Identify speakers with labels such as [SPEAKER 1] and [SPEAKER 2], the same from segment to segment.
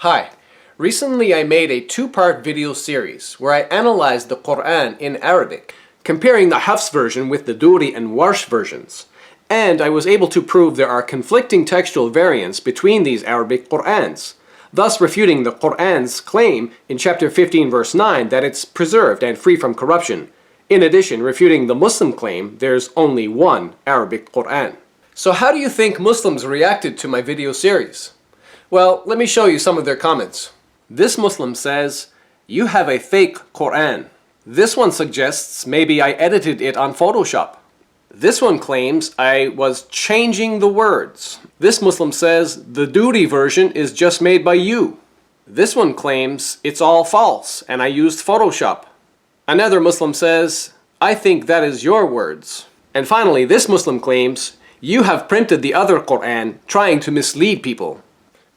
[SPEAKER 1] Hi. Recently I made a two-part video series where I analyzed the Quran in Arabic, comparing the Hafs version with the Duri and Warsh versions. And I was able to prove there are conflicting textual variants between these Arabic Qurans, thus refuting the Quran's claim in chapter 15 verse 9 that it's preserved and free from corruption. In addition, refuting the Muslim claim there's only one Arabic Quran. So how do you think Muslims reacted to my video series? Well, let me show you some of their comments. This Muslim says, "You have a fake Quran." This one suggests maybe I edited it on Photoshop. This one claims I was changing the words. This Muslim says the Duri version is just made by you. This one claims it's all false and I used Photoshop. Another Muslim says, "I think that is your words." And finally, this Muslim claims, "You have printed the other Quran trying to mislead people."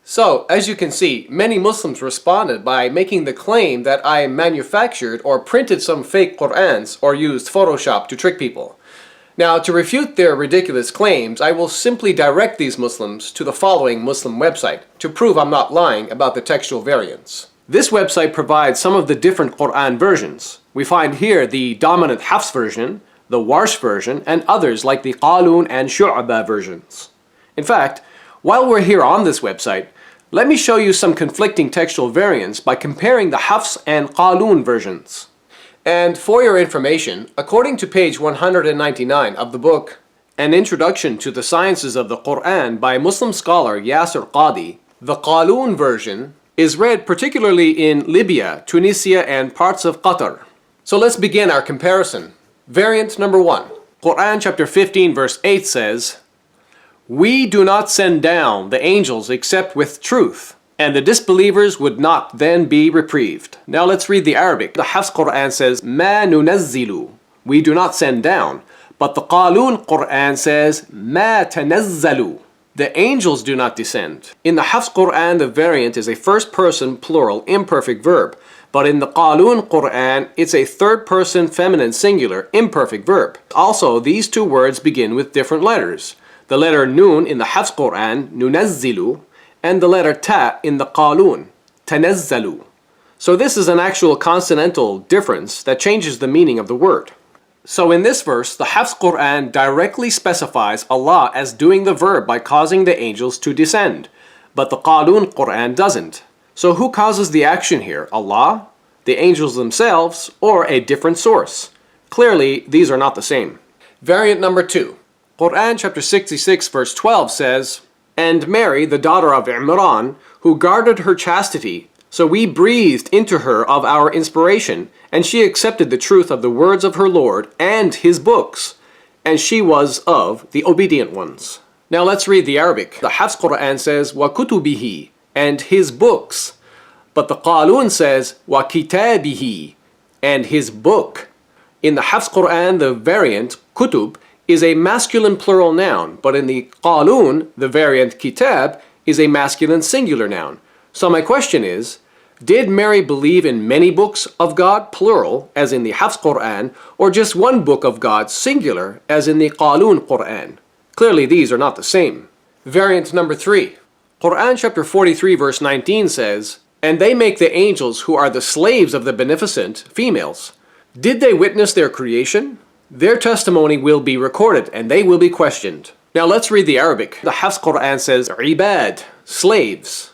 [SPEAKER 1] So, as you can see, many Muslims responded by making the claim that I manufactured or printed some fake Qurans or used Photoshop to trick people. Now, to refute their ridiculous claims, I will simply direct these Muslims to the following Muslim website to prove I'm not lying about the textual variants. This website provides some of the different Quran versions. We find here the dominant Hafs version, the Warsh version, and others like the Qalun and Shu'aba versions. In fact, while we're here on this website, let me show you some conflicting textual variants by comparing the Hafs and Qalun versions. And for your information, according to page 199 of the book, An Introduction to the Sciences of the Quran by Muslim scholar Yasir Qadi, the Qalun version is read particularly in Libya, Tunisia, and parts of Qatar. So let's begin our comparison. Variant number 1. Quran chapter 15 verse 8 says, "We do not send down the angels except with truth, and the disbelievers would not then be reprieved." Now let's read the Arabic. The Hafs Quran says, "Ma nunazzilu," we do not send down. But the Qalun Quran says, "Ma tanazzalu," the angels do not descend. In the Hafs Quran, the variant is a first-person plural imperfect verb. But in the Qalun Quran, it's a third-person feminine singular imperfect verb. Also, these two words begin with different letters. The letter Nun in the Hafs Quran, nunazzilu, and the letter Ta in the Qalun, tanazzalu. So this is an actual consonantal difference that changes the meaning of the word. So in this verse, the Hafs Quran directly specifies Allah as doing the verb by causing the angels to descend, but the Qalun Quran doesn't. So who causes the action here, Allah, the angels themselves, or a different source? Clearly, these are not the same. Variant number 2. Quran chapter 66 verse 12 says, "And Mary, the daughter of Imran, who guarded her chastity, so we breathed into her of our inspiration, and she accepted the truth of the words of her Lord and his books, and she was of the obedient ones." Now let's read the Arabic. The Hafs Quran says, "Wa kutubihi," and his books. But the Qalun says, "Wa kitabihi," and his book. In the Hafs Quran, the variant, kutub, is a masculine plural noun, but in the Qalun, the variant kitab, is a masculine singular noun. So my question is, did Mary believe in many books of God, plural, as in the Hafs Quran, or just one book of God, singular, as in the Qalun Quran? Clearly these are not the same. Variant number 3. Quran chapter 43 verse 19 says, "And they make the angels who are the slaves of the beneficent, females. Did they witness their creation? Their testimony will be recorded and they will be questioned." Now let's read the Arabic. The Hafs Quran says, "Ibad," slaves.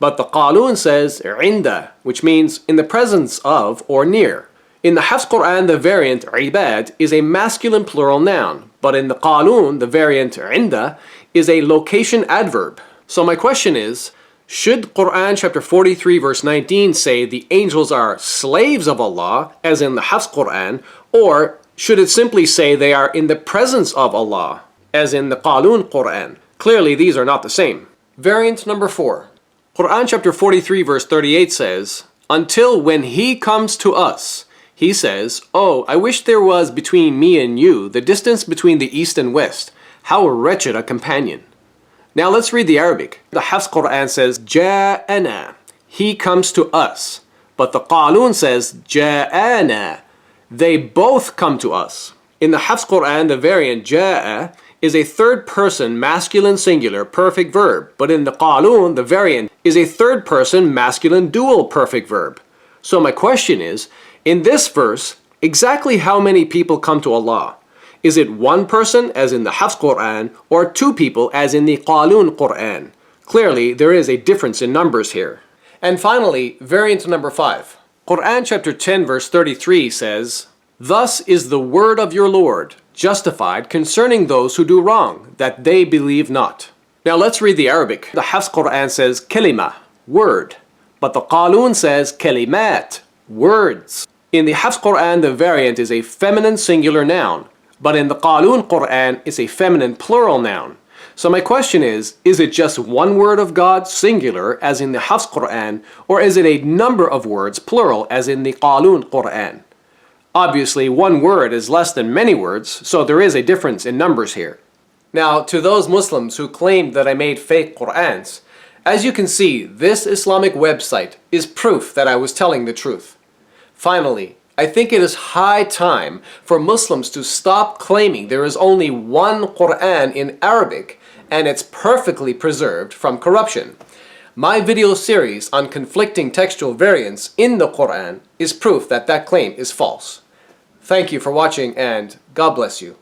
[SPEAKER 1] But the Qalun says, "Inda," which means in the presence of or near. In the Hafs Quran, the variant, Ibad, is a masculine plural noun. But in the Qalun, the variant, Inda, is a location adverb. So my question is, should Quran chapter 43 verse 19 say the angels are slaves of Allah, as in the Hafs Quran, or should it simply say they are in the presence of Allah, as in the Qalun Quran? Clearly these are not the same. Variant number 4. Quran chapter 43 verse 38 says, "Until when he comes to us, he says, 'Oh, I wish there was between me and you the distance between the east and west. How wretched a companion.'" Now let's read the Arabic. The Hafs Quran says, "Ja'ana," he comes to us. But the Qalun says, "Ja'ana," they both come to us. In the Hafs Quran, the variant, Ja'a, is a third person masculine singular perfect verb, but in the qalun, the variant, is a third person masculine dual perfect verb. So my question is, in this verse, exactly how many people come to Allah? Is it one person, as in the Hafs Quran, or two people, as in the Qalun Quran? Clearly, there is a difference in numbers here. And finally, variant number 5. Quran chapter 10 verse 33 says, "Thus is the word of your Lord, justified concerning those who do wrong, that they believe not." Now let's read the Arabic. The Hafs Quran says kalima, word, but the Qalun says kalimat, words. In the Hafs Quran, the variant is a feminine singular noun, but in the Qalun Quran, it's a feminine plural noun. So my question is it just one word of God, singular, as in the Hafs Quran, or is it a number of words, plural, as in the Qalun Quran? Obviously, one word is less than many words, so there is a difference in numbers here. Now, to those Muslims who claimed that I made fake Qur'ans, as you can see, this Islamic website is proof that I was telling the truth. Finally, I think it is high time for Muslims to stop claiming there is only one Qur'an in Arabic and it's perfectly preserved from corruption. My video series on conflicting textual variants in the Qur'an is proof that that claim is false. Thank you for watching and God bless you.